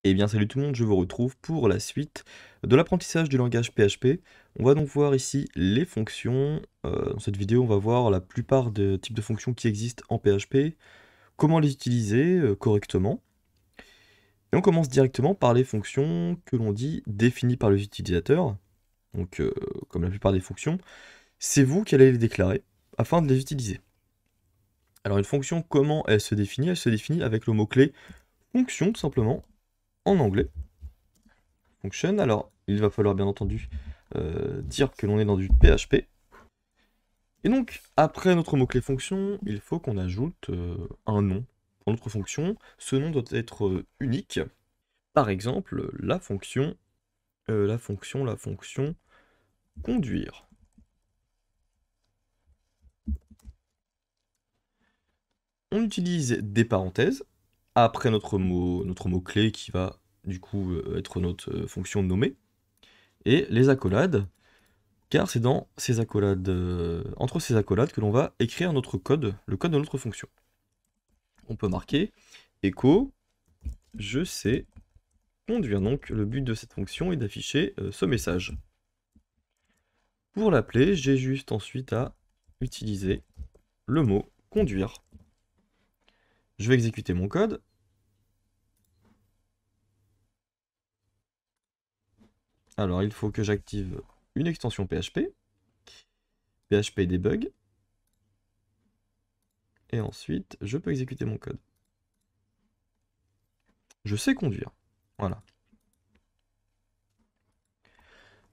Eh bien salut tout le monde, je vous retrouve pour la suite de l'apprentissage du langage PHP. On va donc voir ici les fonctions. Dans cette vidéo, on va voir la plupart des types de fonctions qui existent en PHP, comment les utiliser correctement. Et on commence directement par les fonctions que l'on dit définies par les utilisateurs. Donc comme la plupart des fonctions, c'est vous qui allez les déclarer afin de les utiliser. Alors une fonction, comment elle se définit? Elle se définit avec le mot-clé fonction tout simplement en anglais. Function. Alors, il va falloir bien entendu dire que l'on est dans du PHP. Et donc, après notre mot-clé fonction, il faut qu'on ajoute un nom pour notre fonction. Ce nom doit être unique. Par exemple, la fonction conduire. On utilise des parenthèses après notre mot-clé qui va du coup être notre fonction nommée. Et les accolades, car c'est dans ces accolades, entre ces accolades que l'on va écrire notre code, le code de notre fonction. On peut marquer echo, je sais conduire. Donc le but de cette fonction est d'afficher ce message. Pour l'appeler, j'ai juste ensuite à utiliser le mot conduire. Je vais exécuter mon code. Alors il faut que j'active une extension PHP, PHP debug, et ensuite je peux exécuter mon code. Je sais conduire. Voilà.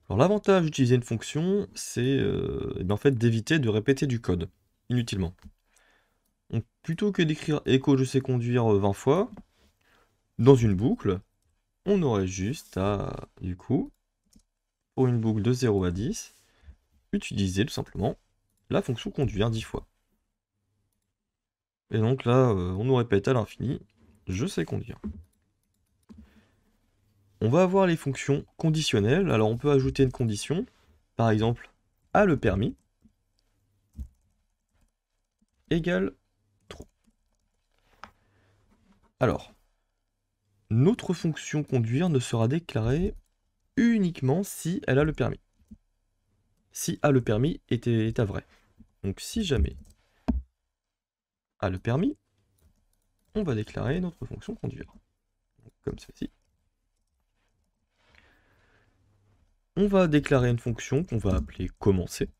Alors l'avantage d'utiliser une fonction, c'est en fait d'éviter de répéter du code inutilement. Donc plutôt que d'écrire echo je sais conduire 20 fois, dans une boucle, on aurait juste à, du coup, pour une boucle de 0 à 10, utiliser tout simplement la fonction conduire 10 fois. Et donc là, on nous répète à l'infini, je sais conduire. On va avoir les fonctions conditionnelles. Alors on peut ajouter une condition, par exemple, a le permis, égale true. Alors, notre fonction conduire ne sera déclarée uniquement si elle a le permis. Si a le permis est à vrai. Donc si jamais a le permis, on va déclarer notre fonction conduire. Donc, comme ceci. On va déclarer une fonction qu'on va appeler commencer.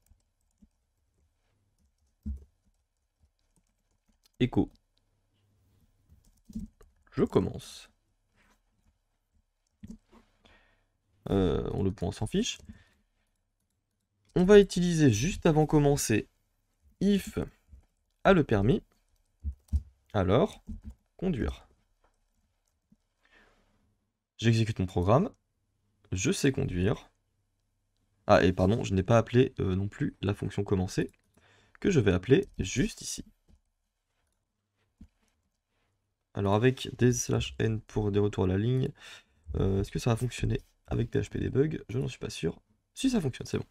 Echo. Je commence. On le point s'en fiche. On va utiliser juste avant commencer if a le permis, alors conduire. J'exécute mon programme, je sais conduire. Ah, et pardon, je n'ai pas appelé non plus la fonction commencer, que je vais appeler juste ici. Alors avec des /n pour des retours à la ligne, est-ce que ça va fonctionner avec PHP debug? Je n'en suis pas sûr. Si ça fonctionne, c'est bon.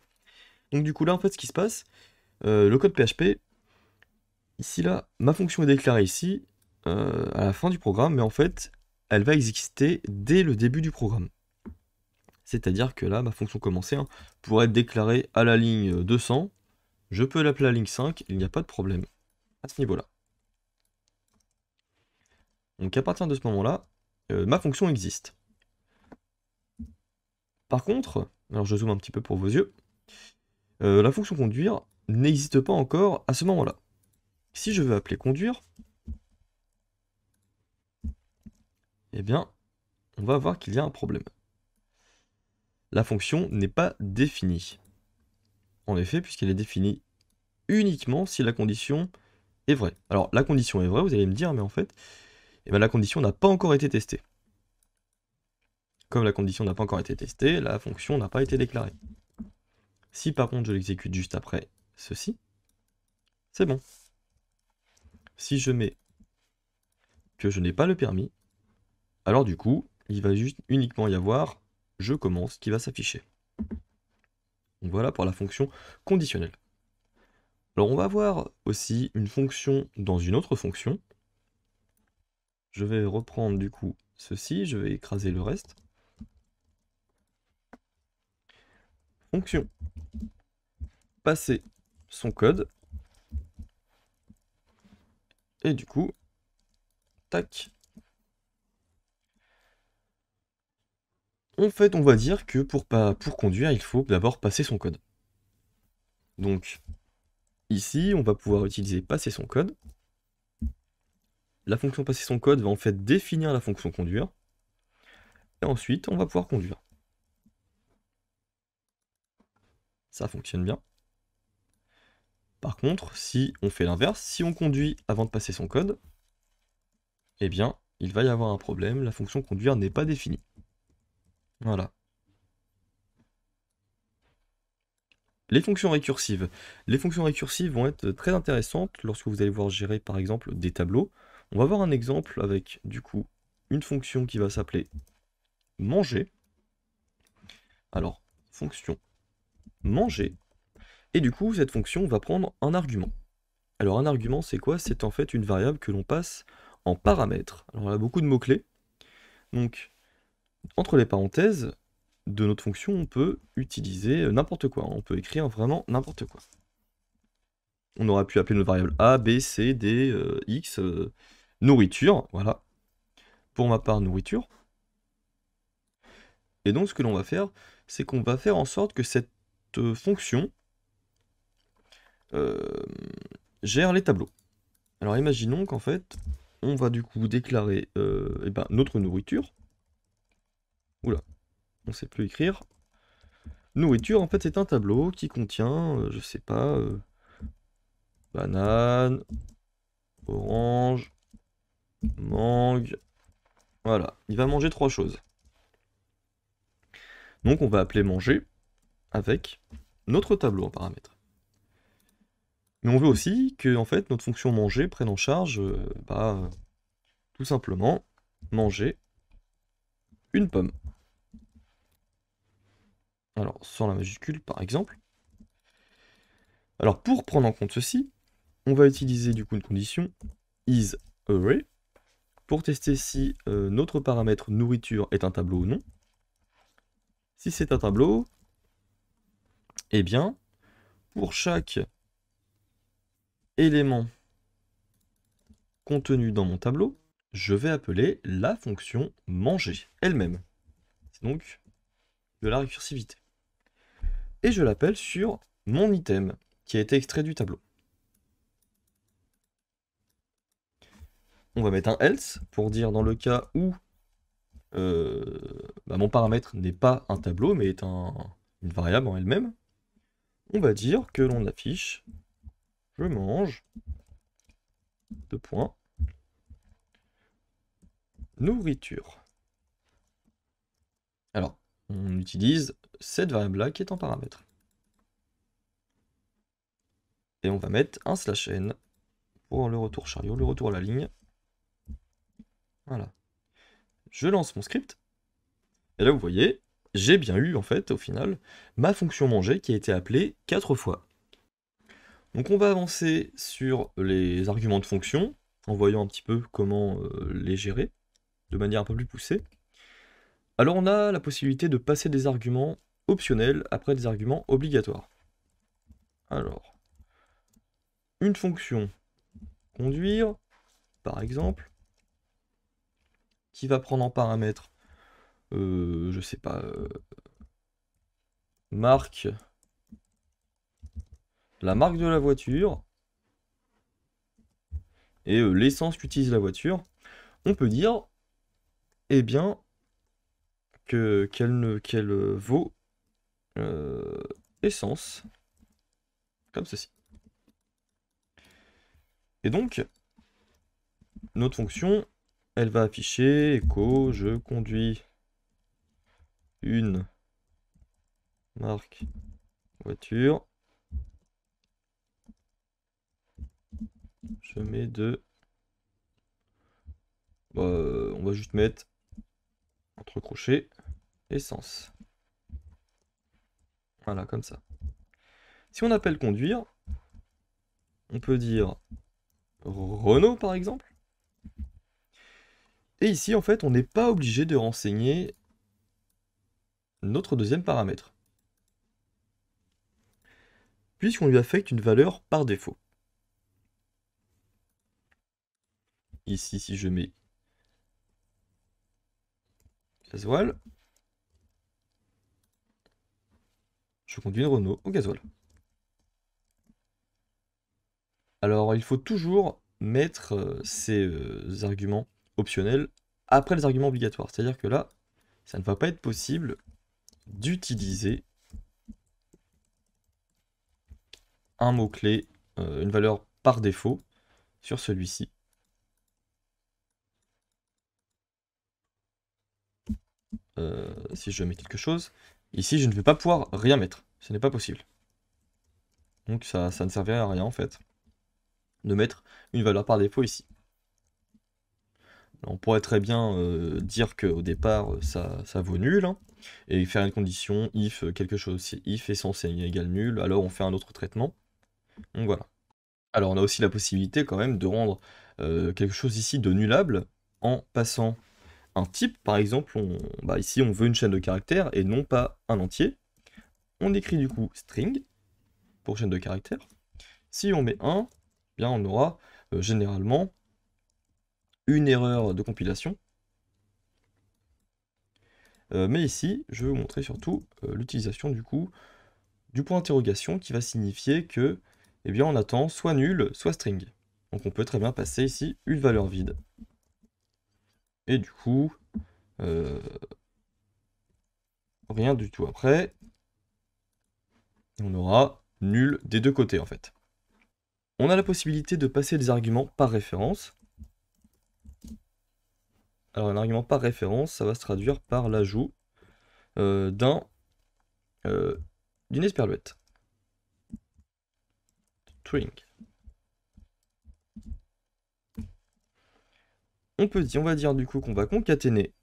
Donc du coup là en fait ce qui se passe, le code PHP, ici là, ma fonction est déclarée ici, à la fin du programme, mais en fait elle va exister dès le début du programme. C'est-à-dire que là, ma fonction commencer pourrait être déclarée à la ligne 200, je peux l'appeler à la ligne 5, il n'y a pas de problème à ce niveau-là. Donc à partir de ce moment-là, ma fonction existe. Par contre, alors je zoome un petit peu pour vos yeux, la fonction conduire n'existe pas encore à ce moment-là. Si je veux appeler conduire, eh bien, on va voir qu'il y a un problème. La fonction n'est pas définie. En effet, puisqu'elle est définie uniquement si la condition est vraie. Alors, la condition est vraie, vous allez me dire, mais en fait, eh bien, la condition n'a pas encore été testée. Comme la condition n'a pas encore été testée, la fonction n'a pas été déclarée. Si par contre je l'exécute juste après ceci, c'est bon. Si je mets que je n'ai pas le permis, alors du coup, il va juste uniquement y avoir « je commence » qui va s'afficher. Donc voilà pour la fonction conditionnelle. Alors on va voir aussi une fonction dans une autre fonction. Je vais reprendre du coup ceci, je vais écraser le reste. Fonction. Passer son code. Et du coup, tac. En fait, on va dire que pour conduire, il faut d'abord passer son code. Donc, ici, on va pouvoir utiliser passer son code. La fonction passer son code va en fait définir la fonction conduire. Et ensuite, on va pouvoir conduire. Ça fonctionne bien. Par contre, si on fait l'inverse, si on conduit avant de passer son code, eh bien, il va y avoir un problème, la fonction conduire n'est pas définie. Voilà. Les fonctions récursives. Les fonctions récursives vont être très intéressantes lorsque vous allez voir gérer par exemple des tableaux. On va voir un exemple avec du coup une fonction qui va s'appeler manger. Alors, fonction manger. Et du coup, cette fonction va prendre un argument. Alors un argument, c'est quoi? C'est en fait une variable que l'on passe en paramètres. Alors on a beaucoup de mots-clés. Donc, entre les parenthèses de notre fonction, on peut utiliser n'importe quoi. On peut écrire vraiment n'importe quoi. On aurait pu appeler notre variable A, B, C, D, X, nourriture, voilà. Pour ma part, nourriture. Et donc, ce que l'on va faire, c'est qu'on va faire en sorte que cette fonction gère les tableaux. Alors, imaginons qu'en fait, on va du coup déclarer eh ben, notre nourriture. Oula, on sait plus écrire. Nourriture, en fait, c'est un tableau qui contient, je sais pas, banane, orange, mangue. Voilà, il va manger 3 choses. Donc on va appeler manger avec notre tableau en paramètres. Mais on veut aussi que en fait, notre fonction manger prenne en charge tout simplement manger une pomme. Alors, sans la majuscule par exemple. Alors pour prendre en compte ceci, on va utiliser du coup une condition isArray pour tester si notre paramètre nourriture est un tableau ou non. Si c'est un tableau, eh bien, pour chaque élément contenu dans mon tableau, je vais appeler la fonction manger elle-même. C'est donc de la récursivité. Et je l'appelle sur mon item qui a été extrait du tableau. On va mettre un else pour dire dans le cas où mon paramètre n'est pas un tableau mais est une variable en elle-même. On va dire que l'on affiche je mange, deux points, nourriture. Alors, on utilise cette variable-là qui est en paramètre. Et on va mettre un /n pour le retour chariot, le retour à la ligne. Voilà. Je lance mon script. Et là, vous voyez, j'ai bien eu, en fait, au final, ma fonction manger qui a été appelée 4 fois. Donc on va avancer sur les arguments de fonction, en voyant un petit peu comment les gérer, de manière un peu plus poussée. Alors on a la possibilité de passer des arguments optionnels après des arguments obligatoires. Alors, une fonction conduire, par exemple, qui va prendre en paramètre, je sais pas, marque, la marque de la voiture, et l'essence qu'utilise la voiture, on peut dire, eh bien, qu'elle vaut essence, comme ceci. Et donc, notre fonction, elle va afficher echo, je conduis une marque voiture. Je mets on va juste mettre entre crochets essence. Voilà, comme ça. Si on appelle conduire, on peut dire Renault par exemple. Et ici, en fait, on n'est pas obligé de renseigner notre deuxième paramètre, puisqu'on lui affecte une valeur par défaut. Ici, si je mets gasoil, je conduis une Renault au gasoil. Alors, il faut toujours mettre ces arguments optionnels après les arguments obligatoires. C'est-à-dire que là, ça ne va pas être possible d'utiliser un mot-clé, une valeur par défaut sur celui-ci. Si je mets quelque chose, ici je ne vais pas pouvoir rien mettre, ce n'est pas possible. Donc ça ne servirait à rien en fait, de mettre une valeur par défaut ici. Alors, on pourrait très bien dire qu'au départ ça vaut nul, hein, et faire une condition if quelque chose. Si if est censé égal nul, alors on fait un autre traitement. Donc voilà. Alors on a aussi la possibilité quand même de rendre quelque chose ici de nullable en passant un type. Par exemple, ici on veut une chaîne de caractères et non pas un entier. On écrit du coup string pour chaîne de caractères. Si on met 1, bien on aura généralement une erreur de compilation. Mais ici, je vais vous montrer surtout l'utilisation du coup du point d'interrogation qui va signifier que eh bien, on attend soit nul, soit string. Donc on peut très bien passer ici une valeur vide. Et du coup, rien du tout après. On aura nul des deux côtés en fait. On a la possibilité de passer des arguments par référence. Alors un argument par référence, ça va se traduire par l'ajout d'une esperluette. String. On va dire du coup qu'on va concaténer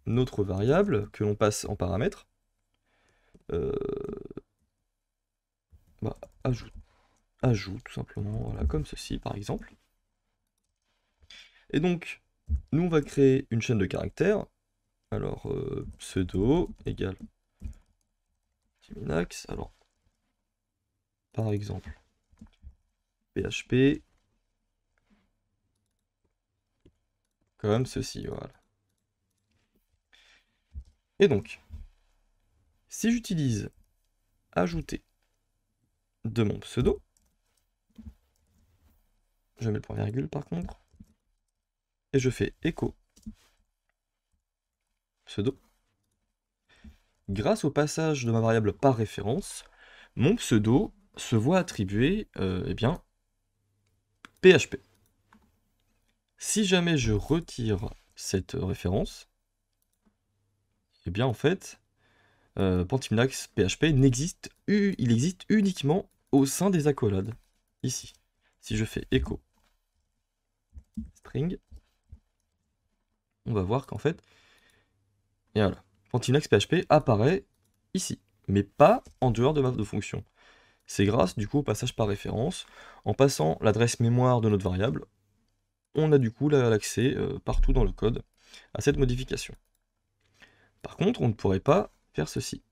notre variable que l'on passe en paramètre. Ajout tout simplement, voilà, comme ceci par exemple. Et donc, nous on va créer une chaîne de caractères. Alors, pseudo égale Minax. Alors, par exemple, PHP comme ceci, voilà. Et donc, si j'utilise ajouter de mon pseudo, je mets le point virgule par contre, et je fais echo pseudo. Grâce au passage de ma variable par référence, mon pseudo se voit attribuer eh bien, PHP. Si jamais je retire cette référence, eh bien en fait, Pantimnax PHP il existe uniquement au sein des accolades, ici. Si je fais echo string, on va voir qu'en fait, et voilà, Pantimnax PHP apparaît ici, mais pas en dehors de ma fonction. C'est grâce du coup au passage par référence. En passant l'adresse mémoire de notre variable, on a du coup l'accès partout dans le code à cette modification. Par contre, on ne pourrait pas faire ceci.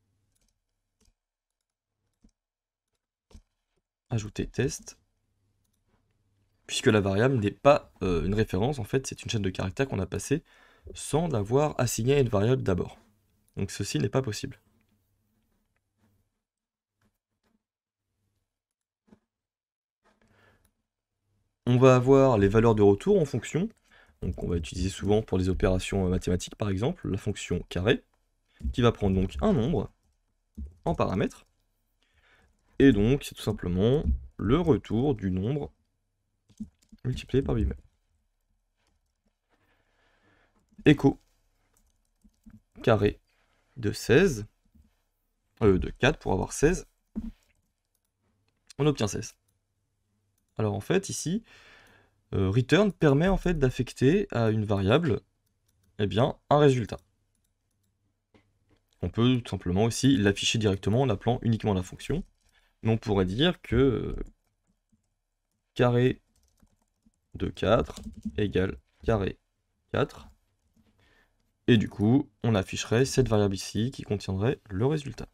Ajouter test, puisque la variable n'est pas une référence, en fait c'est une chaîne de caractères qu'on a passée sans l'avoir assignée à une variable d'abord. Donc ceci n'est pas possible. On va avoir les valeurs de retour en fonction, donc on va utiliser souvent pour les opérations mathématiques par exemple, la fonction carré, qui va prendre donc un nombre en paramètre, et donc c'est tout simplement le retour du nombre multiplié par lui-même. Echo carré de 16, de 4 pour avoir 16, on obtient 16. Alors en fait ici, return permet en fait d'affecter à une variable eh bien, un résultat. On peut tout simplement aussi l'afficher directement en appelant uniquement la fonction, mais on pourrait dire que carré de 4 égale carré 4. Et du coup, on afficherait cette variable ici qui contiendrait le résultat.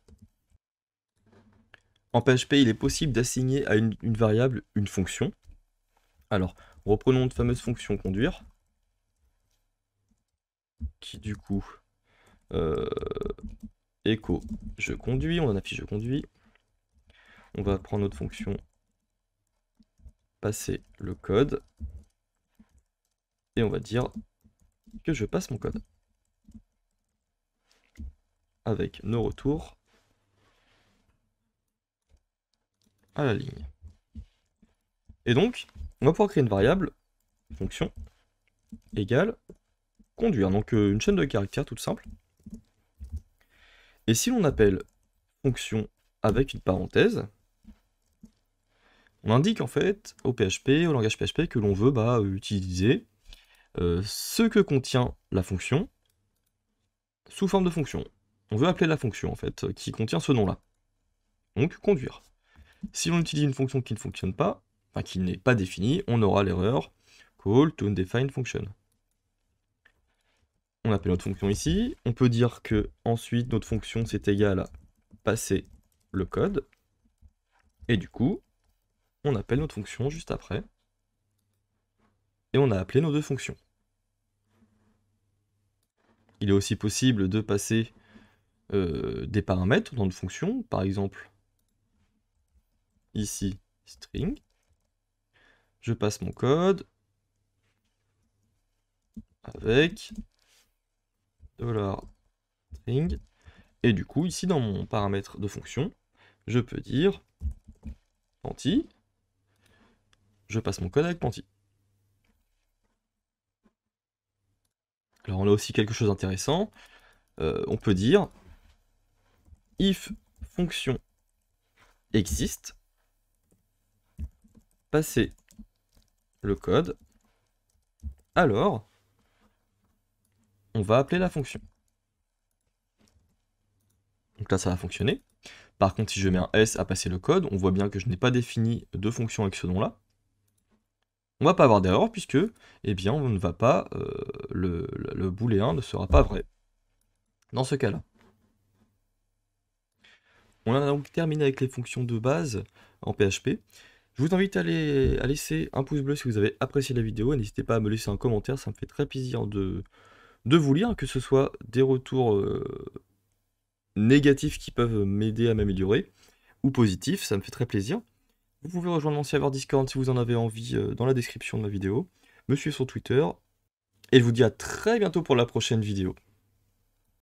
En PHP, il est possible d'assigner à une variable une fonction. Alors, reprenons notre fameuse fonction conduire, qui du coup, echo je conduis, on en affiche je conduis. On va prendre notre fonction passer le code, et on va dire que je passe mon code. Avec nos retours à la ligne. Et donc, on va pouvoir créer une variable, fonction, égale, conduire. Donc une chaîne de caractères toute simple. Et si l'on appelle fonction avec une parenthèse, on indique en fait au PHP, au langage PHP, que l'on veut utiliser ce que contient la fonction sous forme de fonction. On veut appeler la fonction en fait, qui contient ce nom-là. Donc conduire. Si l'on utilise une fonction qui ne fonctionne pas, enfin qui n'est pas définie, on aura l'erreur call to undefined function. On appelle notre fonction ici, on peut dire que ensuite notre fonction c'est égal à passer le code, et du coup, on appelle notre fonction juste après, et on a appelé nos deux fonctions. Il est aussi possible de passer des paramètres dans notre fonction, par exemple, ici, string, je passe mon code, avec $string, et du coup, ici dans mon paramètre de fonction, je peux dire Panty, je passe mon code avec Panty. Alors on a aussi quelque chose d'intéressant, on peut dire if fonction existe, passer le code, alors on va appeler la fonction. Donc là ça va fonctionner. Par contre si je mets un S à passer le code, on voit bien que je n'ai pas défini de fonction avec ce nom-là. On va pas avoir d'erreur puisque, eh bien, on ne va pas, le booléen ne sera pas vrai dans ce cas-là. On a donc terminé avec les fonctions de base en PHP. Je vous invite à laisser un pouce bleu si vous avez apprécié la vidéo, et n'hésitez pas à me laisser un commentaire, ça me fait très plaisir de vous lire, que ce soit des retours négatifs qui peuvent m'aider à m'améliorer, ou positifs, ça me fait très plaisir. Vous pouvez rejoindre mon serveur Discord si vous en avez envie dans la description de ma vidéo, me suivre sur Twitter, et je vous dis à très bientôt pour la prochaine vidéo.